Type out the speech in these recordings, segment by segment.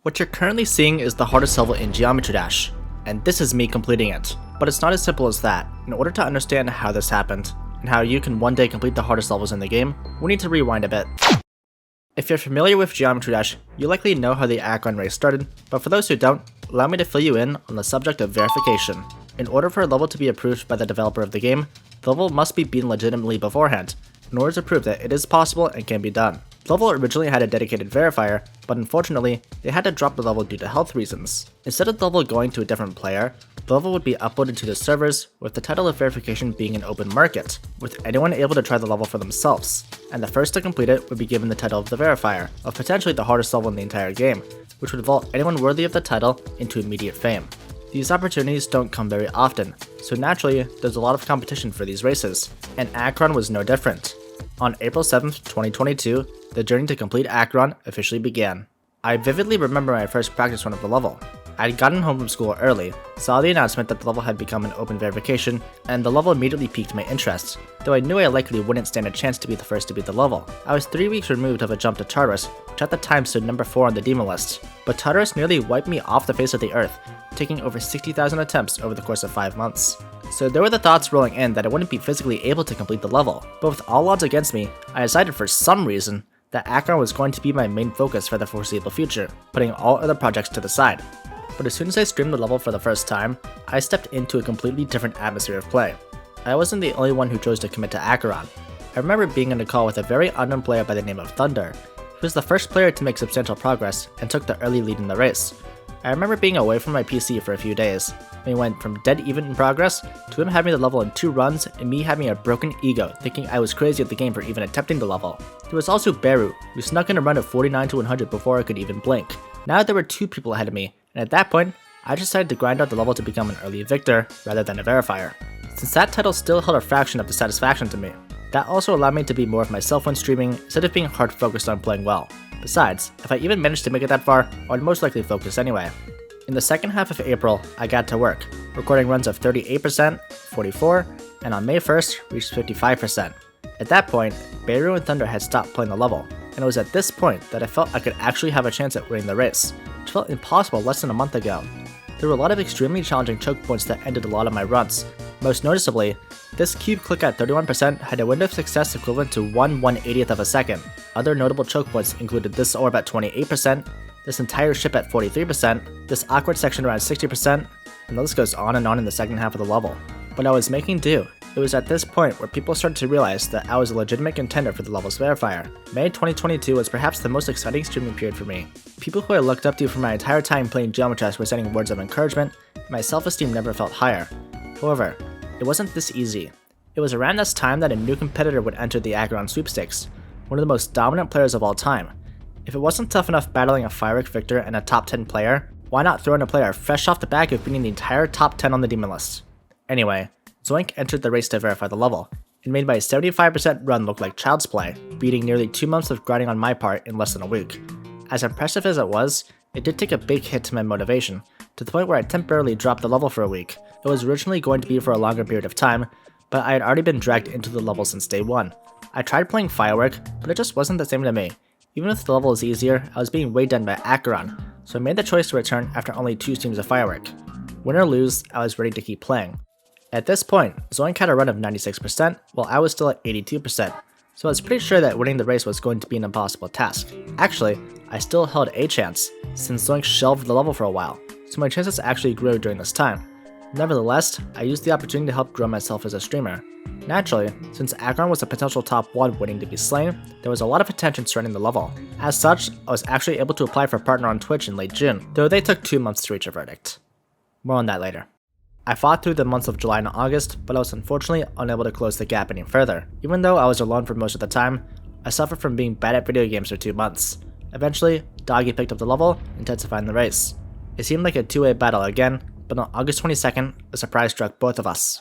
What you're currently seeing is the hardest level in Geometry Dash, and this is me completing it. But it's not as simple as that. In order to understand how this happened, and how you can one day complete the hardest levels in the game, we need to rewind a bit. If you're familiar with Geometry Dash, you likely know how the Akron race started, but for those who don't, allow me to fill you in on the subject of verification. In order for a level to be approved by the developer of the game, the level must be beaten legitimately beforehand, in order to prove that it is possible and can be done. The level originally had a dedicated verifier, but unfortunately, they had to drop the level due to health reasons. Instead of the level going to a different player, the level would be uploaded to the servers, with the title of verification being an open market, with anyone able to try the level for themselves, and the first to complete it would be given the title of the verifier, of potentially the hardest level in the entire game, which would vault anyone worthy of the title into immediate fame. These opportunities don't come very often, so naturally, there's a lot of competition for these races, and Akron was no different. On April 7th, 2022, the journey to complete Akron officially began. I vividly remember my first practice run of the level. I had gotten home from school early, saw the announcement that the level had become an open verification, and the level immediately piqued my interest, though I knew I likely wouldn't stand a chance to be the first to beat the level. I was 3 weeks removed of a jump to Tartarus, which at the time stood number 4 on the demon list, but Tartarus nearly wiped me off the face of the earth, taking over 60,000 attempts over the course of 5 months. So there were the thoughts rolling in that I wouldn't be physically able to complete the level, but with all odds against me, I decided for some reason that Akron was going to be my main focus for the foreseeable future, putting all other projects to the side. But as soon as I streamed the level for the first time, I stepped into a completely different atmosphere of play. I wasn't the only one who chose to commit to Akron. I remember being in a call with a very unknown player by the name of Thunder. He was the first player to make substantial progress and took the early lead in the race. I remember being away from my PC for a few days, and we went from dead even in progress to him having the level in 2 runs and me having a broken ego thinking I was crazy at the game for even attempting the level. There was also Beru, who snuck in a run of 49 to 100 before I could even blink. Now there were 2 people ahead of me, and at that point, I decided to grind out the level to become an early victor rather than a verifier, since that title still held a fraction of the satisfaction to me. That also allowed me to be more of myself when streaming instead of being hard focused on playing well. Besides, if I even managed to make it that far, I would most likely focus anyway. In the second half of April, I got to work, recording runs of 38%, 44%, and on May 1st, reached 55%. At that point, Beru and Thunder had stopped playing the level, and it was at this point that I felt I could actually have a chance at winning the race, which felt impossible less than a month ago. There were a lot of extremely challenging choke points that ended a lot of my runs. Most noticeably, this cube click at 31% had a window of success equivalent to 1/180th of a second. Other notable choke points included this orb at 28%, this entire ship at 43%, this awkward section around 60%, and the list goes on in the second half of the level. But I was making do. It was at this point where people started to realize that I was a legitimate contender for the level's verifier. May 2022 was perhaps the most exciting streaming period for me. People who I looked up to for my entire time playing Geometry Dash were sending words of encouragement, and my self-esteem never felt higher. However, it wasn't this easy. It was around this time that a new competitor would enter the Akron sweepstakes, one of the most dominant players of all time. If it wasn't tough enough battling a firework victor and a top 10 player, why not throw in a player fresh off the back of beating the entire top 10 on the demon list? Anyway, Zoink entered the race to verify the level, and made my 75% run look like child's play, beating nearly 2 months of grinding on my part in less than a week. As impressive as it was, it did take a big hit to my motivation, to the point where I temporarily dropped the level for a week. It was originally going to be for a longer period of time, but I had already been dragged into the level since day 1. I tried playing Firework, but it just wasn't the same to me. Even if the level was easier, I was being weighed down by Akron, so I made the choice to return after only 2 streams of Firework. Win or lose, I was ready to keep playing. At this point, Zoink had a run of 96%, while I was still at 82%, so I was pretty sure that winning the race was going to be an impossible task. Actually, I still held a chance, since Zoink shelved the level for a while, so my chances actually grew during this time. Nevertheless, I used the opportunity to help grow myself as a streamer. Naturally, since Akron was a potential top 1 waiting to be slain, there was a lot of attention surrounding the level. As such, I was actually able to apply for a partner on Twitch in late June, though they took 2 months to reach a verdict. More on that later. I fought through the months of July and August, but I was unfortunately unable to close the gap any further. Even though I was alone for most of the time, I suffered from being bad at video games for 2 months. Eventually, Doggy picked up the level, intensifying the race. It seemed like a 2-way battle again, but on August 22nd, a surprise struck both of us.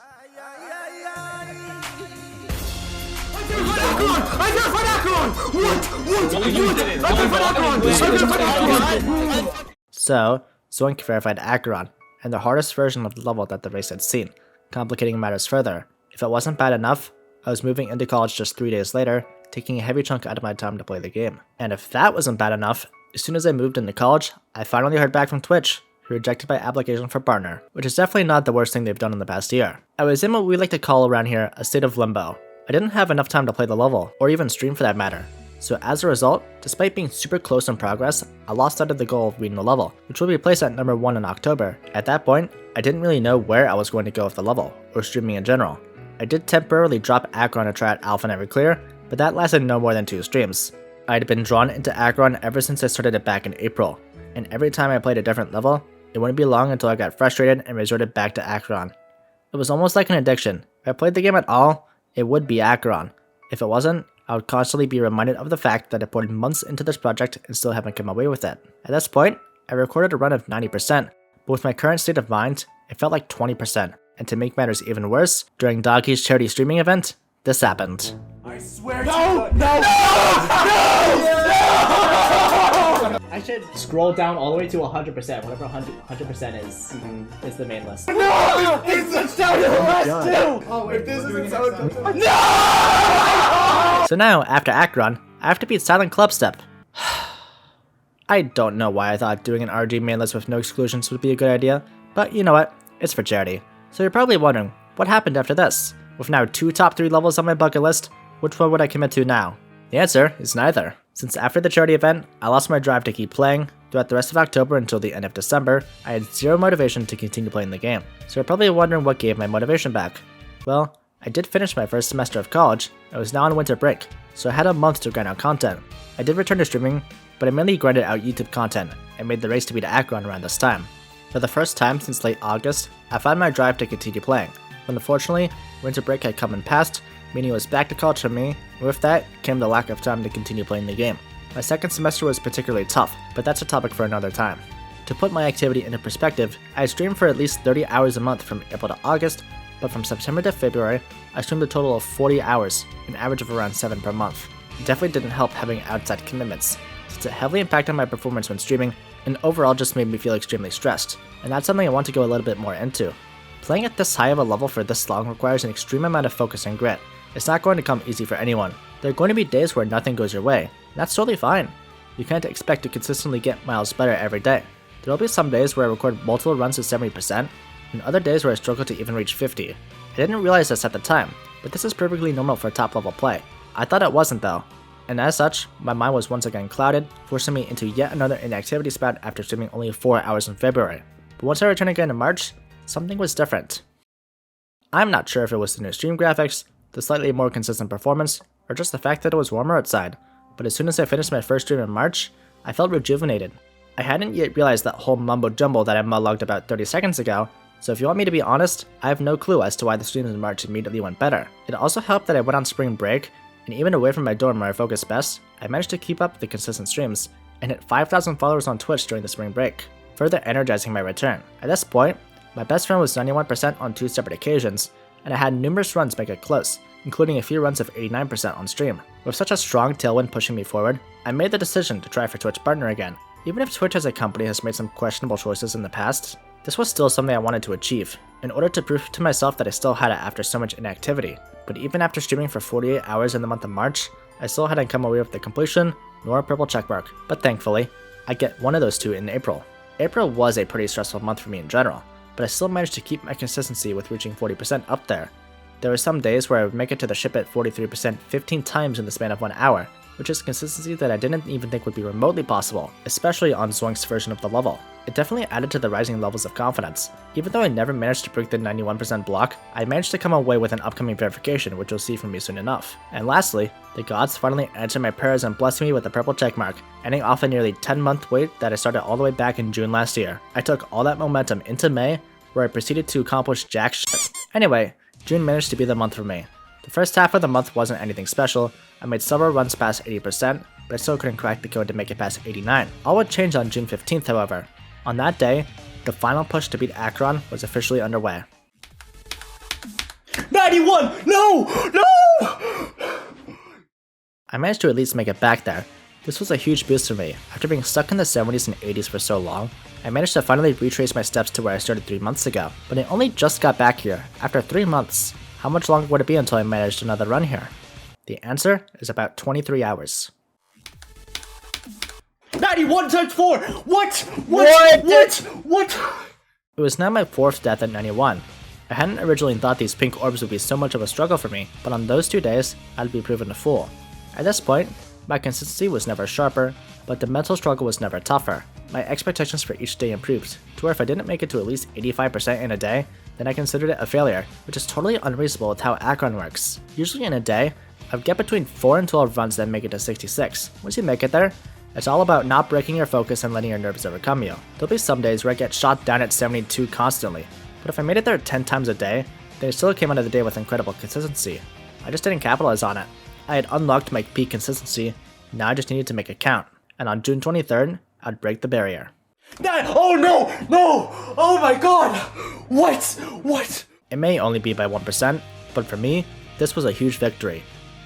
So, Zoink verified Akron, and the hardest version of the level that the race had seen, complicating matters further. If it wasn't bad enough, I was moving into college just 3 days later, taking a heavy chunk out of my time to play the game. And if that wasn't bad enough, As soon as I moved into college, I finally heard back from Twitch, who rejected my application for partner, which is definitely not the worst thing they've done in the past year. I was in what we like to call around here a state of limbo. I didn't have enough time to play the level, or even stream for that matter. So as a result, despite being super close in progress, I lost sight of the goal of beating the level, which will be placed at number 1 in October. At that point, I didn't really know where I was going to go with the level, or streaming in general. I did temporarily drop Aggron to try out Alpha Never Clear, but that lasted no more than 2 streams. I had been drawn into Aggron ever since I started it back in April, and every time I played a different level, it wouldn't be long until I got frustrated and resorted back to Aggron. It was almost like an addiction. If I played the game at all, it would be Aggron. If it wasn't, I would constantly be reminded of the fact that I poured months into this project and still haven't come away with it. At this point, I recorded a run of 90%, but with my current state of mind, it felt like 20%. And to make matters even worse, during Doggy's charity streaming event, this happened. I swear No! to No! No! I should scroll down all the way to 100%, whatever 100% is the main list. No! It's down to the last two! Oh, wait, if this we're isn't doing so... it No! So now, after Aggron, I have to beat Silent Clubstep. I don't know why I thought doing an RG main list with no exclusions would be a good idea, but you know what, it's for charity. So you're probably wondering, what happened after this? With now 2 top 3 levels on my bucket list, which one would I commit to now? The answer is neither. Since after the charity event, I lost my drive to keep playing. Throughout the rest of October until the end of December, I had zero motivation to continue playing the game. So you're probably wondering what gave my motivation back. Well, I did finish my first semester of college. I was now on winter break, so I had a month to grind out content. I did return to streaming, but I mainly grinded out YouTube content and made the race to beat Aggron around this time. For the first time since late August, I found my drive to continue playing, but unfortunately, winter break had come and passed, meaning it was back to college for me, and with that came the lack of time to continue playing the game. My second semester was particularly tough, but that's a topic for another time. To put my activity into perspective, I streamed for at least 30 hours a month from April to August, but from September to February, I streamed a total of 40 hours, an average of around 7 per month. It definitely didn't help having outside commitments, since it heavily impacted my performance when streaming, and overall just made me feel extremely stressed, and that's something I want to go a little bit more into. Playing at this high of a level for this long requires an extreme amount of focus and grit. It's not going to come easy for anyone. There are going to be days where nothing goes your way, and that's totally fine. You can't expect to consistently get miles better every day. There will be some days where I record multiple runs at 70%, and other days where I struggle to even reach 50. I didn't realize this at the time, but this is perfectly normal for top level play. I thought it wasn't though. And as such, my mind was once again clouded, forcing me into yet another inactivity spat after streaming only 4 hours in February. But once I returned again in March, something was different. I'm not sure if it was the new stream graphics, the slightly more consistent performance, or just the fact that it was warmer outside, but as soon as I finished my first stream in March, I felt rejuvenated. I hadn't yet realized that whole mumbo jumbo that I monologued about 30 seconds ago, so if you want me to be honest, I have no clue as to why the streams in March immediately went better. It also helped that I went on spring break, and even away from my dorm where I focused best, I managed to keep up the consistent streams, and hit 5,000 followers on Twitch during the spring break, further energizing my return. At this point, my best friend was 91% on 2 separate occasions, and I had numerous runs make it close, including a few runs of 89% on stream. With such a strong tailwind pushing me forward, I made the decision to try for Twitch partner again. Even if Twitch as a company has made some questionable choices in the past, this was still something I wanted to achieve, in order to prove to myself that I still had it after so much inactivity. But even after streaming for 48 hours in the month of March, I still hadn't come away with the completion, nor a purple checkmark. But thankfully, I get one of those 2 in April. April was a pretty stressful month for me in general, but I still managed to keep my consistency with reaching 40% up there. There were some days where I would make it to the ship at 43% 15 times in the span of 1 hour, which is consistency that I didn't even think would be remotely possible, especially on Zoink's version of the level. It definitely added to the rising levels of confidence. Even though I never managed to break the 91% block, I managed to come away with an upcoming verification, which you'll see from me soon enough. And lastly, the gods finally answered my prayers and blessed me with a purple checkmark, ending off a nearly 10-month wait that I started all the way back in June last year. I took all that momentum into May, where I proceeded to accomplish jack shit. Anyway, June managed to be the month for me. The first half of the month wasn't anything special. I made several runs past 80%, but I still couldn't crack the code to make it past 89. All would change on June 15th, however. On that day, the final push to beat Aggron was officially underway. 91! No! No! I managed to at least make it back there. This was a huge boost for me. After being stuck in the 70s and 80s for so long, I managed to finally retrace my steps to where I started 3 months ago. But I only just got back here, after 3 months. How much longer would it be until I managed another run here? The answer is about 23 hours. 91 times 4! What? It was now my 4th death at 91. I hadn't originally thought these pink orbs would be so much of a struggle for me, but on those 2 days, I'd be proven a fool. At this point, my consistency was never sharper, but the mental struggle was never tougher. My expectations for each day improved, to where if I didn't make it to at least 85% in a day, then I considered it a failure, which is totally unreasonable with how Akron works. Usually in a day, I would get between 4 and 12 runs that make it to 66. Once you make it there, it's all about not breaking your focus and letting your nerves overcome you. There'll be some days where I get shot down at 72 constantly, but if I made it there 10 times a day, then I still came out of the day with incredible consistency. I just didn't capitalize on it. I had unlocked my peak consistency, now I just needed to make it count, and on June 23rd, I'd break the barrier. Oh no! Oh my god! What? It may only be by 1%, but for me, this was a huge victory.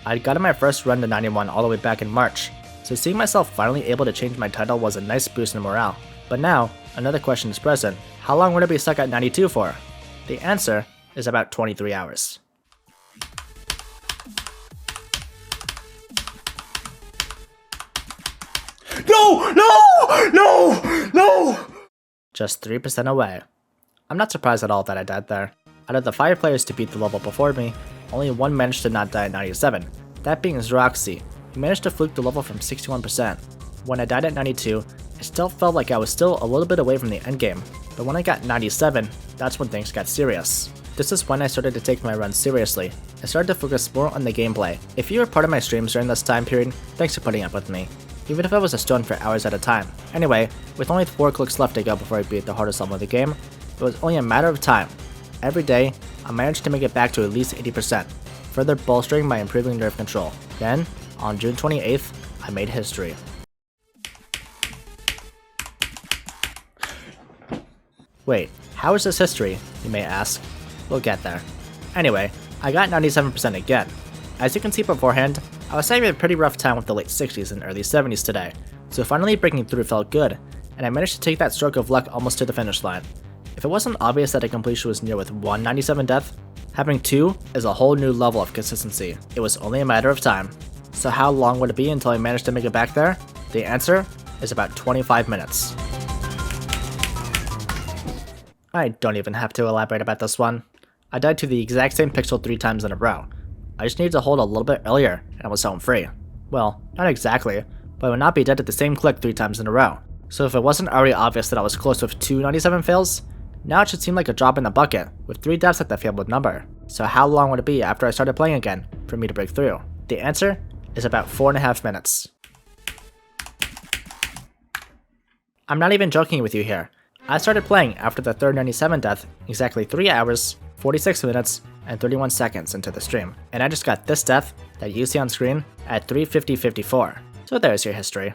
I'd gotten my first run to 91 all the way back in March, so seeing myself finally able to change my title was a nice boost in morale. But now, another question is present: how long would I be stuck at 92 for? The answer is about 23 hours. No! Just 3% away. I'm not surprised at all that I died there. Out of the 5 players to beat the level before me, only 1 managed to not die at 97, that being Zroxy, who managed to fluke the level from 61%. When I died at 92, it still felt like I was still a little bit away from the endgame, but when I got 97, that's when things got serious. This is when I started to take my runs seriously. I started to focus more on the gameplay. If you were part of my streams during this time period, thanks for putting up with me, even if I was a stone for hours at a time. Anyway, with only 4 clicks left to go before I beat the hardest level of the game, it was only a matter of time. Every day, I managed to make it back to at least 80%, further bolstering my improving nerve control. Then, on June 28th, I made history. Wait, how is this history, you may ask? We'll get there. Anyway, I got 97% again. As you can see beforehand, I was having a pretty rough time with the late 60s and early 70s today, so finally breaking through felt good, and I managed to take that stroke of luck almost to the finish line. If it wasn't obvious that a completion was near with 1 97 death, having 2 is a whole new level of consistency. It was only a matter of time. So how long would it be until I managed to make it back there? The answer is about 25 minutes. I don't even have to elaborate about this one. I died to the exact same pixel 3 times in a row. I just needed to hold a little bit earlier, and I was home free. Well, not exactly, but I would not be dead at the same click 3 times in a row. So if it wasn't already obvious that I was close with 2 97 fails, now it should seem like a drop in the bucket, with 3 deaths at the failed number. So how long would it be after I started playing again, for me to break through? The answer is about 4.5 minutes. I'm not even joking with you here. I started playing after the third 97 death exactly 3 hours, 46 minutes, and 31 seconds into the stream, and I just got this death that you see on screen at 3:50:54. So there's your history.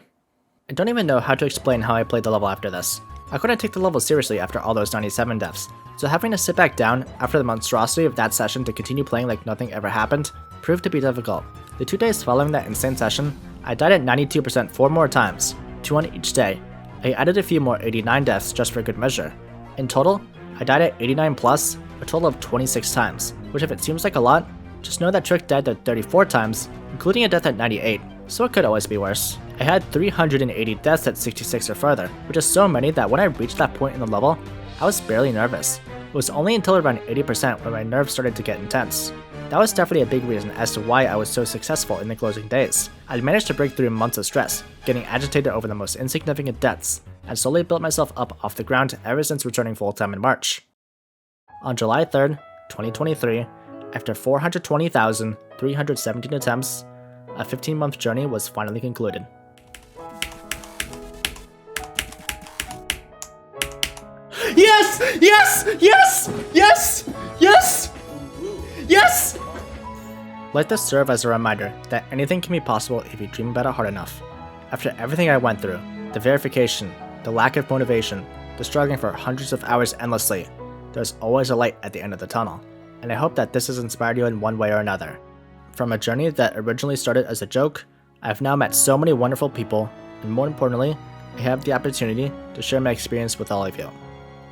I don't even know how to explain how I played the level after this. I couldn't take the level seriously after all those 97 deaths, so having to sit back down after the monstrosity of that session to continue playing like nothing ever happened proved to be difficult. The 2 days following that insane session, I died at 92% 4 more times, 2 on each day. I added a few more 89 deaths just for good measure. In total, I died at 89 plus, a total of 26 times, which if it seems like a lot, just know that Trick died at 34 times, including a death at 98, so it could always be worse. I had 380 deaths at 66 or further, which is so many that when I reached that point in the level, I was barely nervous. It was only until around 80% when my nerves started to get intense. That was definitely a big reason as to why I was so successful in the closing days. I'd managed to break through months of stress, getting agitated over the most insignificant deaths, and slowly built myself up off the ground ever since returning full-time in March. On July 3rd, 2023, after 420,317 attempts, a 15-month journey was finally concluded. Yes! Let this serve as a reminder that anything can be possible if you dream about it hard enough. After everything I went through, the verification, the lack of motivation, the struggling for hundreds of hours endlessly, there's always a light at the end of the tunnel, and I hope that this has inspired you in one way or another. From a journey that originally started as a joke, I've now met so many wonderful people, and more importantly, I have the opportunity to share my experience with all of you.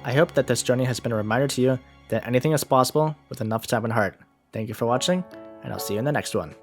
I hope that this journey has been a reminder to you that anything is possible with enough time and heart. Thank you for watching, and I'll see you in the next one.